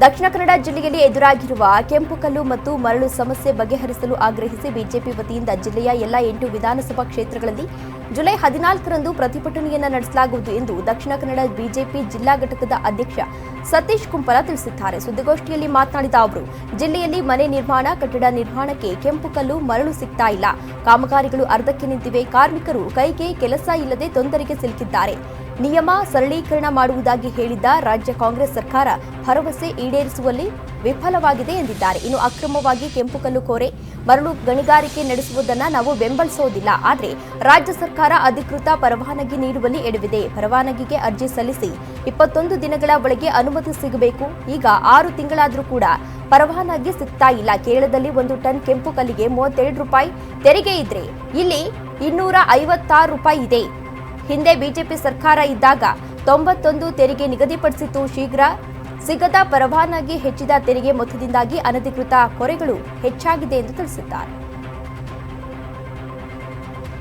ದಕ್ಷಿಣ ಕನ್ನಡ ಜಿಲ್ಲೆಯಲ್ಲಿ ಎದುರಾಗಿರುವ ಕೆಂಪು ಕಲ್ಲು ಮತ್ತು ಮರಳು ಸಮಸ್ಯೆ ಬಗೆಹರಿಸಲು ಆಗ್ರಹಿಸಿ ಬಿಜೆಪಿ ವತಿಯಿಂದ ಜಿಲ್ಲೆಯ ಎಲ್ಲ 8 ವಿಧಾನಸಭಾ ಕ್ಷೇತ್ರಗಳಲ್ಲಿ ಜುಲೈ 14ರಂದು ಪ್ರತಿಭಟನೆಯನ್ನು ನಡೆಸಲಾಗುವುದು ಎಂದು ದಕ್ಷಿಣ ಕನ್ನಡ ಬಿಜೆಪಿ ಜಿಲ್ಲಾ ಘಟಕದ ಅಧ್ಯಕ್ಷ ಸತೀಶ್ ಕುಂಪಲ ತಿಳಿಸಿದ್ದಾರೆ. ಸುದ್ದಿಗೋಷ್ಠಿಯಲ್ಲಿ ಮಾತನಾಡಿದ ಅವರು, ಜಿಲ್ಲೆಯಲ್ಲಿ ಮನೆ ನಿರ್ಮಾಣ, ಕಟ್ಟಡ ನಿರ್ಮಾಣಕ್ಕೆ ಕೆಂಪು ಕಲ್ಲು, ಮರಳು ಸಿಗ್ತಾ ಇಲ್ಲ. ಕಾಮಗಾರಿಗಳು ಅರ್ಧಕ್ಕೆ ನಿಂತಿವೆ. ಕಾರ್ಮಿಕರು ಕೈಗೆ ಕೆಲಸ ಇಲ್ಲದೆ ತೊಂದರೆಗೆ ಸಿಲುಕಿದ್ದಾರೆ. ನಿಯಮ ಸರಳೀಕರಣ ಮಾಡುವುದಾಗಿ ಹೇಳಿದ್ದ ರಾಜ್ಯ ಕಾಂಗ್ರೆಸ್ ಸರ್ಕಾರ ಭರವಸೆ ಈಡೇರಿಸುವಲ್ಲಿ ವಿಫಲವಾಗಿದೆ ಎಂದಿದ್ದಾರೆ. ಇನ್ನು ಅಕ್ರಮವಾಗಿ ಕೆಂಪು ಕಲ್ಲು ಕೋರೆ, ಮರಳು ಗಣಿಗಾರಿಕೆ ನಡೆಸುವುದನ್ನು ನಾವು ಬೆಂಬಲಿಸುವುದಿಲ್ಲ. ಆದರೆ ರಾಜ್ಯ ಸರ್ಕಾರ ಅಧಿಕೃತ ಪರವಾನಗಿ ನೀಡುವಲ್ಲಿ ಎಡವಿದೆ. ಪರವಾನಗಿಗೆ ಅರ್ಜಿ ಸಲ್ಲಿಸಿ 21 ದಿನಗಳ ಒಳಗೆ ಅನುಮತಿ ಸಿಗಬೇಕು. ಈಗ 6 ತಿಂಗಳಾದರೂ ಕೂಡ ಪರವಾನಗಿ ಸಿಗ್ತಾ ಇಲ್ಲ. ಕೇರಳದಲ್ಲಿ 1 ಟನ್ ಕೆಂಪು ಕಲ್ಲಿಗೆ 37 ರೂಪಾಯಿ ತೆರಿಗೆ ಇದ್ರೆ ಇಲ್ಲಿ 256 ರೂಪಾಯಿ ಇದೆ. ಹಿಂದೆ ಬಿಜೆಪಿ ಸರ್ಕಾರ ಇದ್ದಾಗ 91 ತೆರಿಗೆ ನಿಗದಿಪಡಿಸಿತ್ತು. ಶೀಘ್ರ ಸಿಗದ ಪರವಾನಗಿ, ಹೆಚ್ಚಿದ ತೆರಿಗೆ ಮೊತ್ತದಿಂದಾಗಿ ಅನಧಿಕೃತ ಕೊರೆಗಳು ಹೆಚ್ಚಾಗಿದೆ ಎಂದು ತಿಳಿಸಿದ್ದಾರೆ.